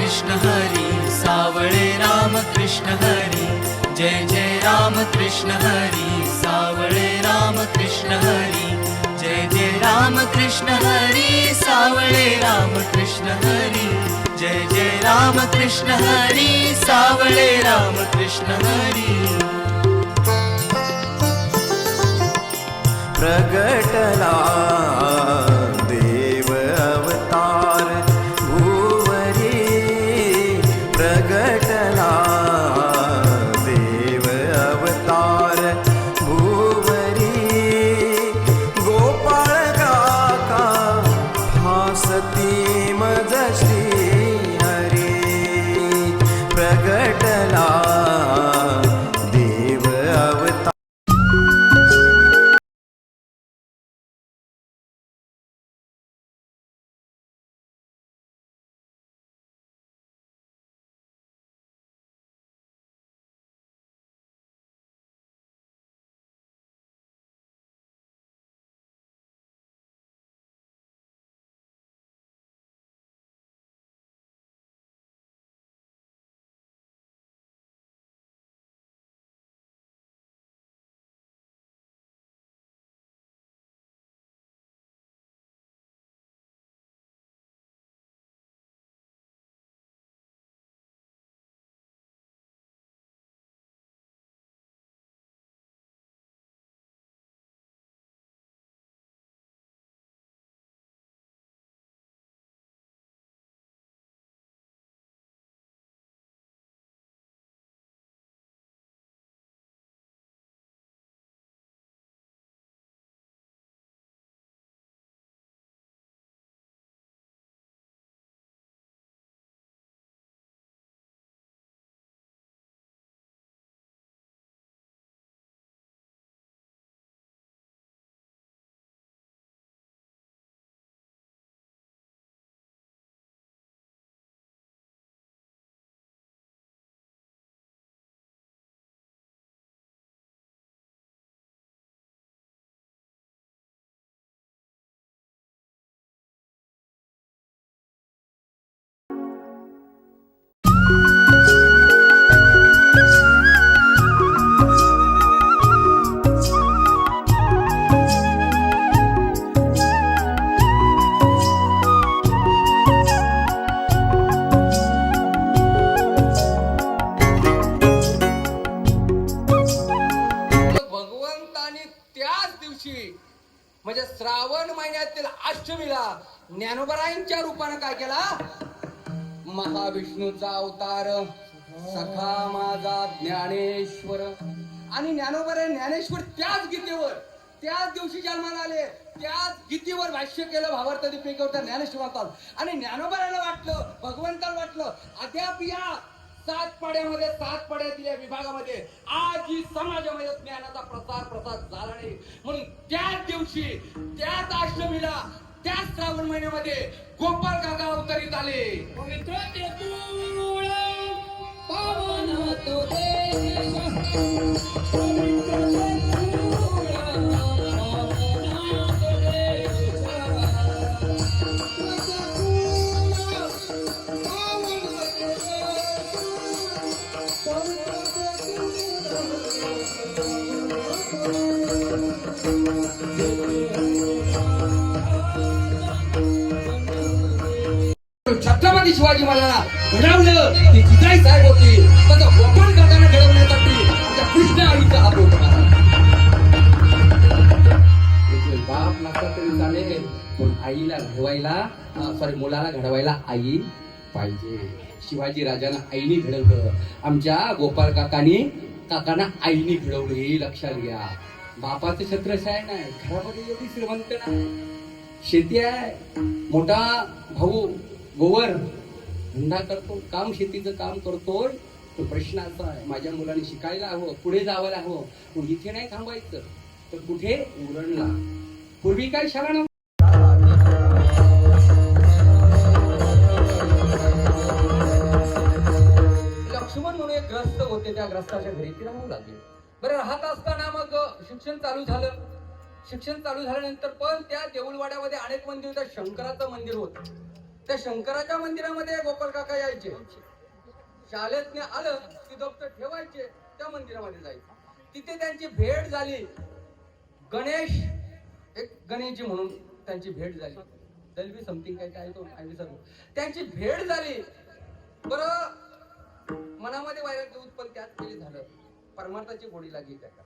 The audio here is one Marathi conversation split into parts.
कृष्ण हरी सावळे राम कृष्ण हरी जय जय राम कृष्ण हरी सावळे राम कृष्ण हरी जय जय राम कृष्ण हरी सावळे राम कृष्ण हरी जय जय राम कृष्ण हरी सावळे राम कृष्ण हरी प्रगटला देव अवतार भूवरी प्रगटला देव अवतार भूवरी गोपाळ काका भासती मज श्री हरी प्रगटला देव अवतार म्हणजे श्रावण महिन्यातील अष्टमीला ज्ञानोबरायांच्या रूपानं काय केला महाविष्णूचा अवतार सखा माझा ज्ञानेश्वर आणि ज्ञानेश्वर त्याच गीतेवर त्याच दिवशी जन्माला आले त्याच गीतेवर भाष्य केलं भावार्थ दीपिकेवर ज्ञानेश्वरात आणि ज्ञानोबराला वाटलं भगवंताला वाटलं अद्याप या सात पाड्यातील या विभागामध्ये आजही समाजामध्ये ज्ञानाचा प्रसार झाला नाही म्हणून त्याच दिवशी त्याच अष्टमीला त्याच श्रावण महिन्यामध्ये गोपाळ काका अवतरित आले. पवित्र पावन तो छत्रपती शिवाजी महाराजांना घडवलं ती जिजाई साहेब होती तसं गोपाळ काकांना घडवण्यासाठी आमच्या कृष्ण आईचा हात होता. बाप नसता तरी चालेल पण आईला घडवायला मुलाला घडवायला आई पाहिजे. शिवाजी राजांना आईने घडवलं आमच्या गोपाळ काकांना आईने घडवलं हे लक्षात घ्या. बापाचं छत्रछाया नाही घरामध्ये एवढी श्रीमंत नाही शेती आहे मोठा भाऊ गोवर धंदा करतो काम शेतीचं काम करतोय. तो प्रश्न असा आहे माझ्या मुलांनी शिकायला हवं पुढे जावायला हवं इथे नाही थांबायचं तर कुठे उरणला. पूर्वी काय शाळा नव्हती. लक्ष्मण म्हणून एक ग्रस्त होते त्या ग्रस्ताच्या घरी ती राहू लागले. बरं राहत असताना मग शिक्षण चालू झालं. शिक्षण चालू झाल्यानंतर पण त्या देऊळवाड्यामध्ये अनेक मंदिर होतं. शंकराचं मंदिर होतं त्या शंकराच्या मंदिरामध्ये गोपाल काका यायचे. शाळेत आलं की दप्तर ठेवायचे, त्या मंदिरामध्ये जायचे. तिथे त्यांची भेट झाली. गणेश एक गणेशजी म्हणून त्यांची भेट झाली. दलवी समथिंग काय तो त्यांची भेट झाली. बरं मनामध्ये वैराग्य उत्पन्न त्याच वेळी झालं. परमार्थाची गोडी लागली त्याला.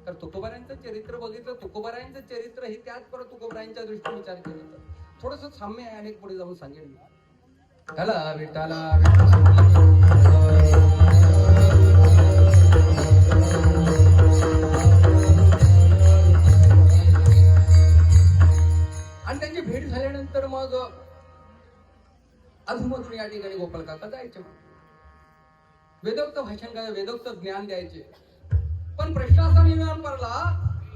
तर तुकोबारायांचं चरित्र बघितलं, तुकोबारायांचं चरित्र हे त्याच परत तुकोबारायांच्या दृष्टीने विचार केला तर थोडस साम्य आहे. अनेक पुढे जाऊन सांगेल मी. त्याला विठाला आणि त्यांची भेट झाल्यानंतर मग अधूनमधून या ठिकाणी गोपाल काका जायचे. वेदोक्त भाषण करायचे, वेदोक्त ज्ञान द्यायचे. पण प्रश्न असा निर्माण पडला,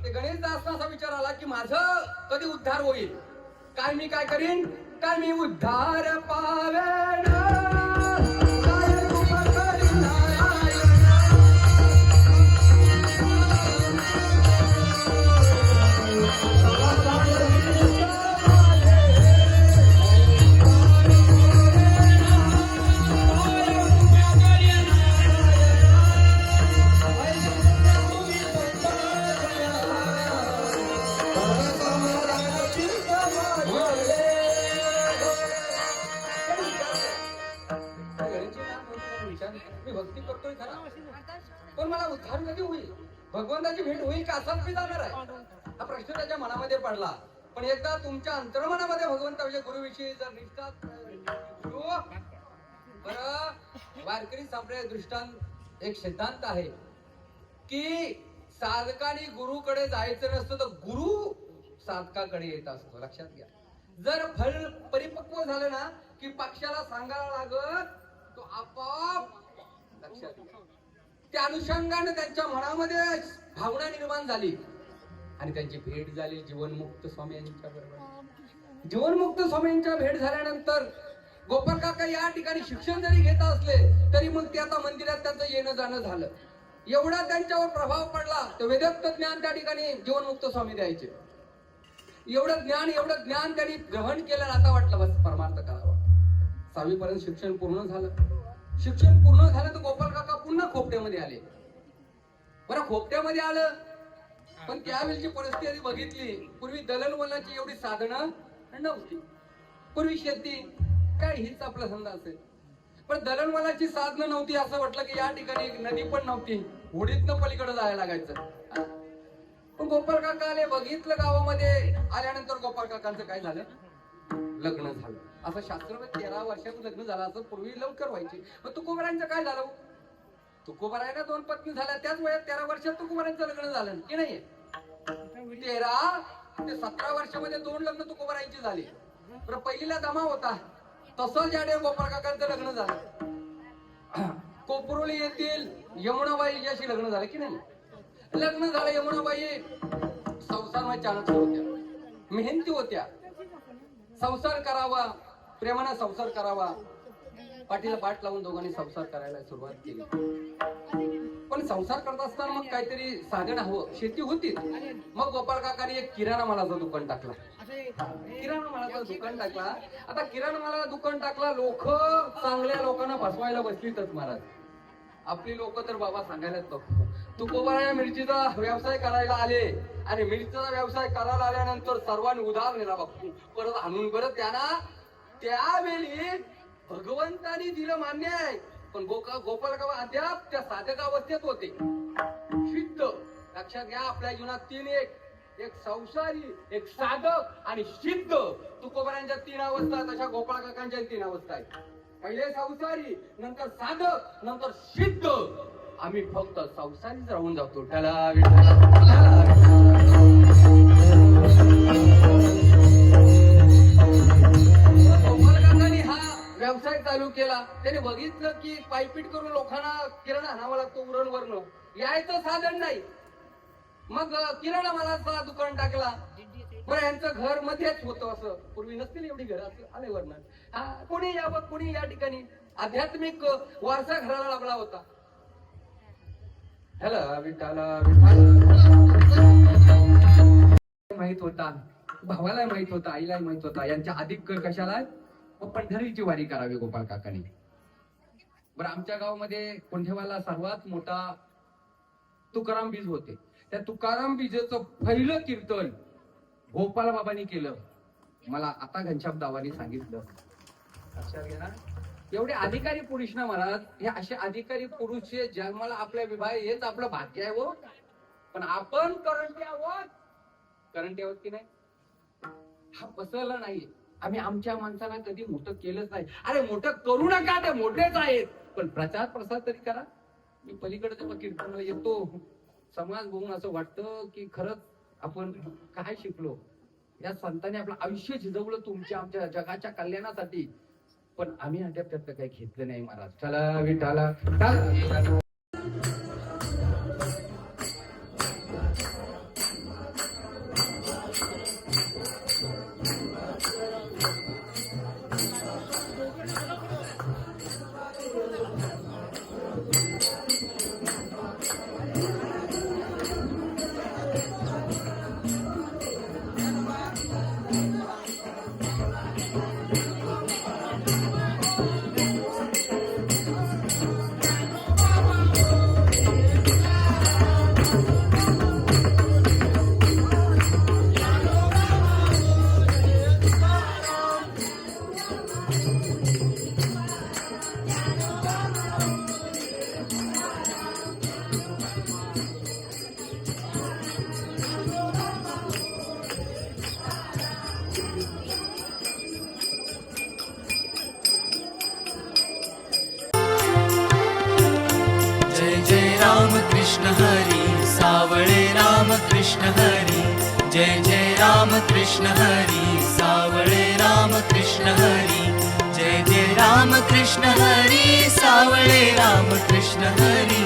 ते गणेश दासना असा विचार आला की माझं कधी उद्धार होईल, काय मी काय करीन, काय मी उद्धार पावेन, काय कृपा करीन नारायण. मी भक्ती करतोय खरा, पण मला उद्धार कधी होईल, भगवंताची भेट होईल का, असाच मी जाणार आहे. हा प्रश्न त्याच्या मनामध्ये पडला. पण एकदा तुमच्या अंतर्मनामध्ये भगवंताविषयी गुरुविषयी जर निष्ठा बरं, वारकरी संप्रदाय दृष्टांत एक सिद्धांत आहे की साधकाने गुरुकडे जायचं नसतं तर गुरु साधकाकडे येत असतो. लक्षात घ्या. जर फल परिपक्व झालं ना की पक्षाला सांगायला लागत तो आपोआप. लक्षात घ्या. त्या अनुषंगाने त्यांच्या मनामध्ये भावना निर्माण झाली आणि त्यांची भेट झाली जीवनमुक्त स्वामी यांच्या बरोबर. जीवनमुक्त स्वामींच्या भेट झाल्यानंतर गोपाल काका या ठिकाणी शिक्षण जरी घेत असले तरी मग ते आता मंदिरात त्यांचं येणं जाणं झालं. एवढा त्यांच्यावर प्रभाव पडला तर वेदोक्त ज्ञान त्या ठिकाणी जीवनमुक्त स्वामी द्यायचे. एवढं ज्ञान त्यांनी ग्रहण केलं. आता वाटलं बस परमार्थ करावा. 6वी पर्यंत शिक्षण पूर्ण झालं. शिक्षण पूर्ण झालं तर गोपाल काका पुन्हा खोपट्यामध्ये आले. बरं खोपट्यामध्ये आलं पण त्यावेळेची परिस्थिती बघितली. पूर्वी दळणवळणाची एवढी साधनं नव्हती. पूर्वी शेती काय हीच आपला धंदा असेल. पण दळणवळणाची साधनं नव्हती. असं वाटलं की या ठिकाणी एक नदी पण नव्हती. होडीतनं पलीकडे जायला लागायचं. पण गोपाल काका आले. बघितलं गावामध्ये आल्यानंतर गोपाल काकांचं काय झालं, लग्न झालं. असं शास्त्र 13 वर्षाचं लग्न झालं. असं पूर्वी लवकर व्हायचे. मग तुकोबारायांचं काय झालं, तुकोबारायांना 2 पत्नी झाल्या. त्याच वयात 13 वर्षात तुकोबारायांचं लग्न झालं की नाही. 13 ते 17 वर्षामध्ये 2 लग्न तुकोबारायांची झाली. पण पहिलीला दमा होता. तसंच याडे गोपाल काकांचं लग्न झालं. कोपरोली येथील यमुनाबाई याशी लग्न झालं की नाही. लग्न झालं. यमुनाबाई संसार चाणक्य होत्या, मेहनती होत्या. संसार करावा, प्रेमाने संसार करावा, पाठीला पाठ लावून दोघांनी संसार करायला सुरुवात केली. पण संसार करत असताना मग काहीतरी साधन हवं. शेती होती. मग गोपाल काकांनी एक किराणा मालाचं दुकान टाकलं. किराणा मालाचं दुकान टाकला. आता किराणा मालाचं दुकान टाकला. लोक चांगल्या लोकांना फसवायला बसलीतच महाराज. आपली लोक तर बाबा सांगायलाच नको. तुकोबाराया मिरचीचा व्यवसाय करायला आले आणि मिरचीचा व्यवसाय करायला आल्यानंतर सर्वांनी उधार नेला बघतो परत आणून. बरं त्यांना त्यावेळी भगवंतानी दिलं मान्य आहे. पण गोपाल काका अद्याप त्या साधक अवस्थेत होते. सिद्ध. लक्षात घ्या. आपल्या जीवनात 3 एक संसारी, एक साधक आणि सिद्ध. तुकोबारायांच्या 3 अवस्था, तशा गोपाळ काकांच्या 3 अवस्था आहेत. पहिले संसारी, नंतर साधक, नंतर सिद्ध. आम्ही फक्त संसारीच राहून जातो. गोपाल काकांनी हा व्यवसाय चालू केला. त्याने बघितलं की पायपीट करून लोकांना किराणा आणावा लागतो उरणवरनं. यायचं साधन नाही. मग किराणा मालाचा दुकान टाकला. बरं यांचं घर मध्येच होतं. असं पूर्वी नसतील एवढी घर असं आले वर्णन. हा कोणी यावं, कोणी या ठिकाणी आध्यात्मिक वारसा घराला लाभला होता. माहित होता, भावाला माहित होता, आईला माहित होता. यांच्या अधिक कर कशाला मग पंढरीची वारी करावी गोपाळ काकांनी. बरं, आमच्या गावामध्ये कोंढेवाला सर्वात मोठा तुकाराम बीज होते. त्या तुकाराम बीजेचं पहिलं कीर्तन गोपाळ बाबांनी केलं. मला आता घनश्याम दावानी सांगितलं. लक्षात घ्या, एवढे अधिकारी पुरुष ना महाराज, हे असे अधिकारी पुरुष जन्माला आपल्या विभाग हेच आपलं भाग्य आहे. हो, पण आपण करंटी आहोत की नाही, हा बसवला नाही. आम्ही आमच्या माणसाला कधी मोठं केलंच नाही. अरे मोठं करू नका, ते मोठेच आहेत, पण प्रचार प्रसार तरी करा. मी पलीकडे जेव्हा कीर्तनाला येतो, समाज बघून असं वाटतं की खरंच आपण काय शिकलो. या संतांनी आपलं आयुष्य झिजवलं तुमच्या आमच्या जगाच्या कल्याणासाठी, पण आम्ही अद्याप त्यातलं काही घेतलं नाही महाराज. चला विठाला कृष्ण हरी सावळे राम कृष्ण हरी. जय जय राम कृष्ण हरी सावळे राम कृष्ण हरी. जय जय राम कृष्ण हरी सावळे राम कृष्ण हरी.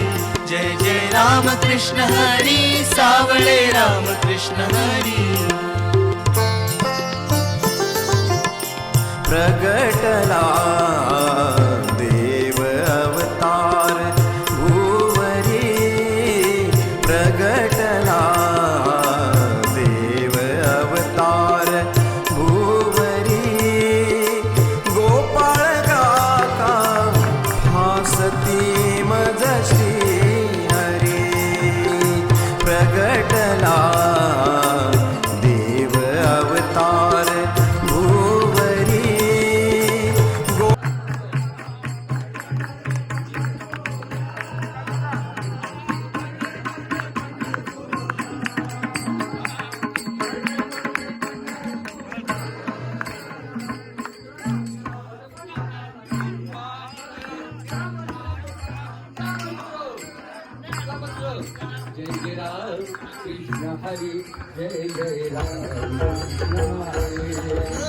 जय जय राम कृष्ण हरी सावळे राम कृष्ण हरी. प्रगटला देव अवतार भुवरी. प्रगटला देव अवतार भुवरी. गोपाळ काका भासती मज श्री हरी. प्रगटला देव अवतार भुवरी. जय जय राम कृष्ण हरी. जय जय राम कृष्ण हरी.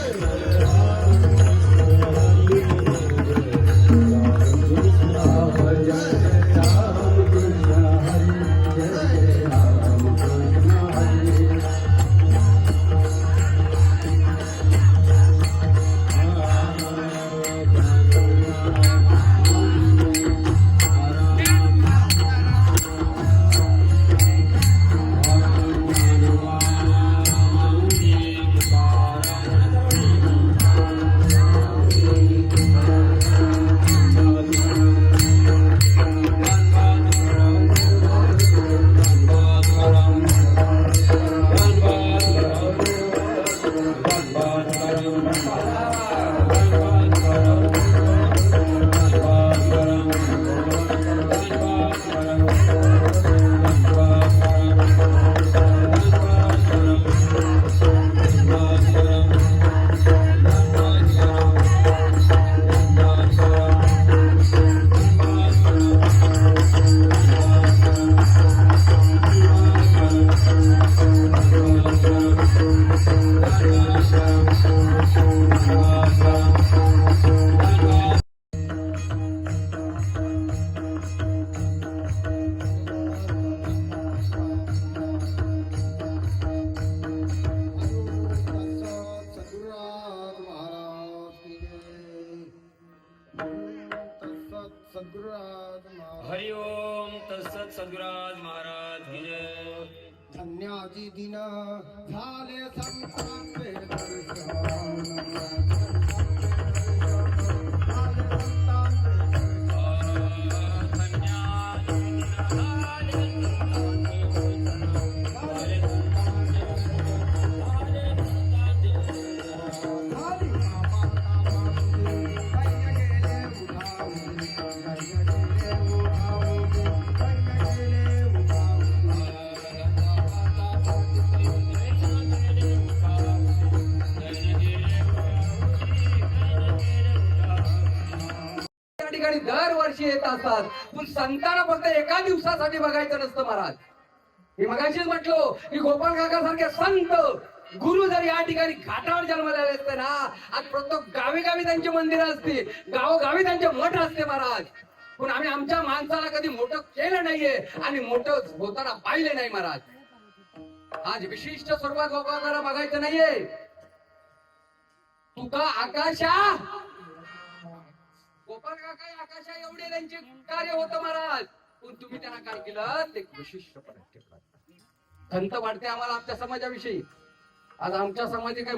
हरि ओम तत्सत सद्गुरुराज महाराज की जय. धन्याजी दिन झाले संतांचे दर्शन. ठिकाणी दरवर्षी येत असतात, पण संतांना फक्त एका दिवसासाठी बघायचं नसतं महाराज. मी मगाशीच म्हटलो की गोपाळ काका सारखे संत गुरु जर या ठिकाणी घाटावर जन्माला आले असते ना, आज प्रत्येक गावी गावी त्यांची मंदिरं असते, गावोगावी त्यांचे मठ असते महाराज. पण आम्ही आमच्या माणसाला कधी मोठं केलं नाहीये आणि मोठं होताना पाहिले नाही महाराज. आज विशिष्ट स्वरूपात गोपाळकाला बघायचं नाहीये. तुका आकाशा गोपाळ काका आकाशा एवढे त्यांचे कार्य होतं महाराज. पण तुम्ही त्यांना काय केलं ते विशिष्ट खंत वाटते आम्हाला आमच्या समाजाविषयी. आज आमच्या समाजाचे काही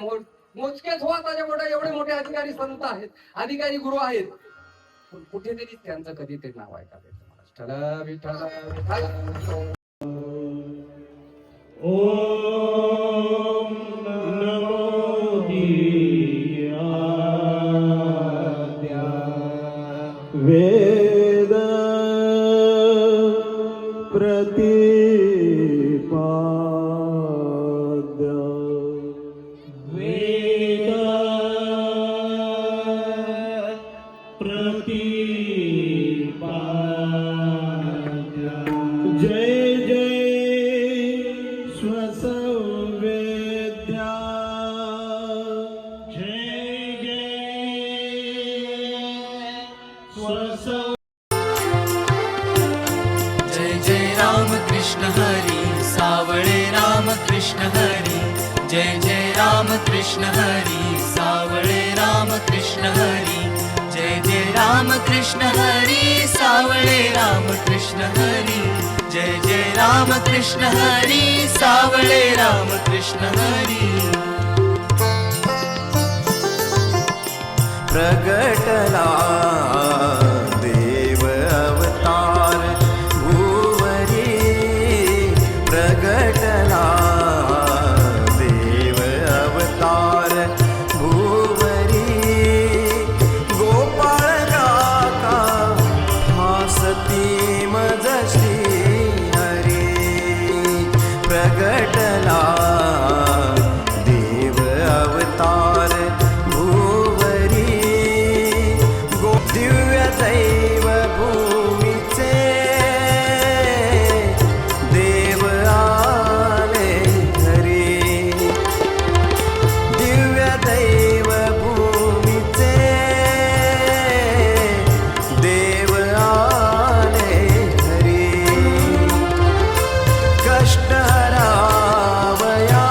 मोजकेच होत मोठे एवढे मोठे अधिकारी संत आहेत, अधिकारी गुरु आहेत, पण कुठेतरी त्यांचं कधी ते नाव ऐकायला येतं. विठ्ठल विठ्ठल विठ्ठल. ओम नमो धीयाद्या वेद प्रतिपाद्य वेद प्रतिपाद्य जय जय स्वसंवेद्या जय जय स्वसं जय जय राम कृष्ण हरी सावळे राम कृष्ण हरी जय जय राम कृष्ण हरी सावळे राम कृष्ण हरी जय जय राम कृष्ण हरी सावळे राम कृष्ण हरी जय जय राम कृष्ण हरी सावळे राम कृष्ण हरी प्रगटला देव अवतार भूवरी प्रगटला देव अवतार भूवरी गोपाळ काका भासती मज श्री हरी प्रगटला देव अवतार भूवरी दिव्य दैव भूमीचे देव आले हरी दिव्य दैव भूमीचे देव आले हरी कष्ट हरावया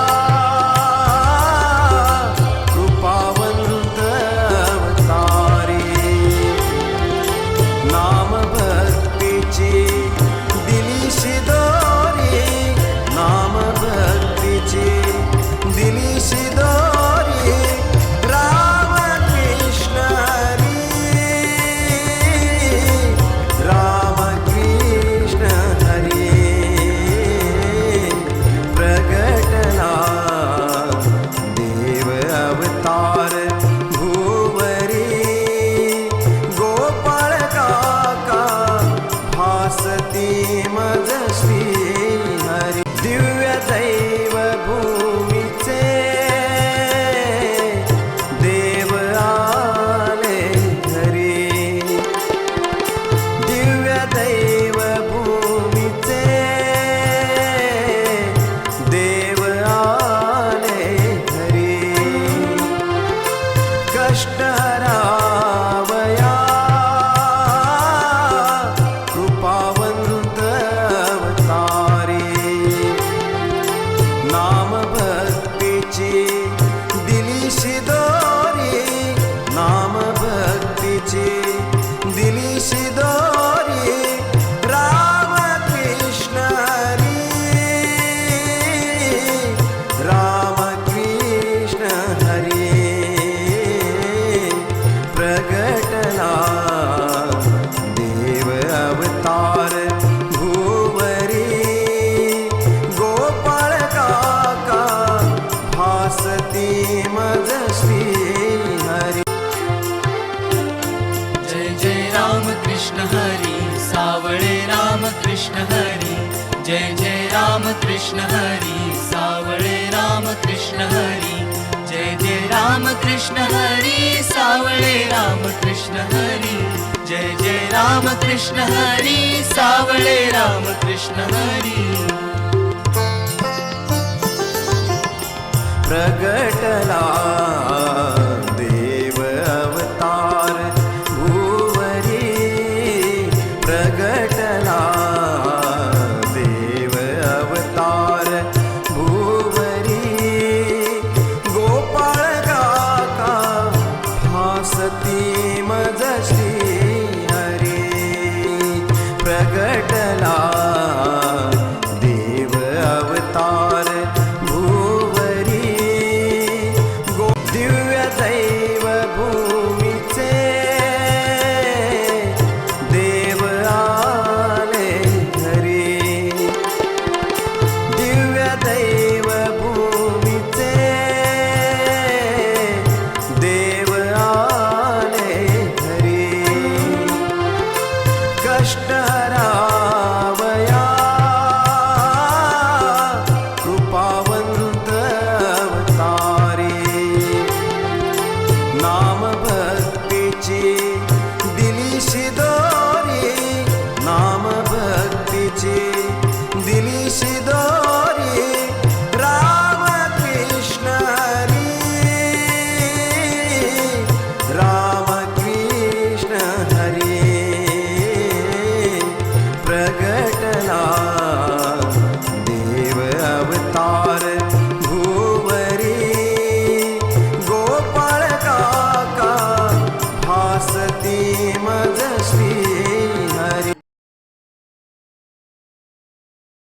कृपावंत अवतारी नाम भक्तीची दिलीशी दोरी नाम भक्तीची दिलीशी दोरी राम कृष्ण हरी राम कृष्ण हरी प्रगटला देव अवतार भूवरी गोपाळ काका भासती मज श्री हरी दिव्य दैव भूमीचे देव आले हरी दिव्य दैव भूमीचे देव आले हरी कष्ट हरावया कृपावंत अवतारी नाम भक्तीची दिलीशी दोरी नाम भक्तीची दिलीशी दोरी राम कृष्ण हरी राम कृष्ण हरी प्रगटला देव अवतार भूवरी गोपाळ काका भासती मज श्री हरी जय जय राम कृष्ण हरी सावळे राम कृष्ण हरी जय जय राम कृष्ण हरी सावळे राम कृष्ण हरी जय जय राम कृष्ण हरी सावळे राम कृष्ण हरी जय जय राम कृष्ण हरी सावळे राम कृष्ण हरी प्रगटला देव अवतार भुवरी प्रगटला देव अवतार भुवरी गोपाळ काका भासती मज श्री हरी प्रगटला देव अवतार भुवरी दिव्य दैव भूमीचे देव आले घरी दिव्य दैव भूमीचे देव आले घरी कष्ट हरावया कृपावंत अवतारी नाम भक्तीची दिलीशी दोरी नाम भक्तीची दिलीशी दोरी राम कृष्ण हरी राम कृष्ण हरी प्रगटला देव अवतार भुवरी गोपाळ काका भासती मज श्री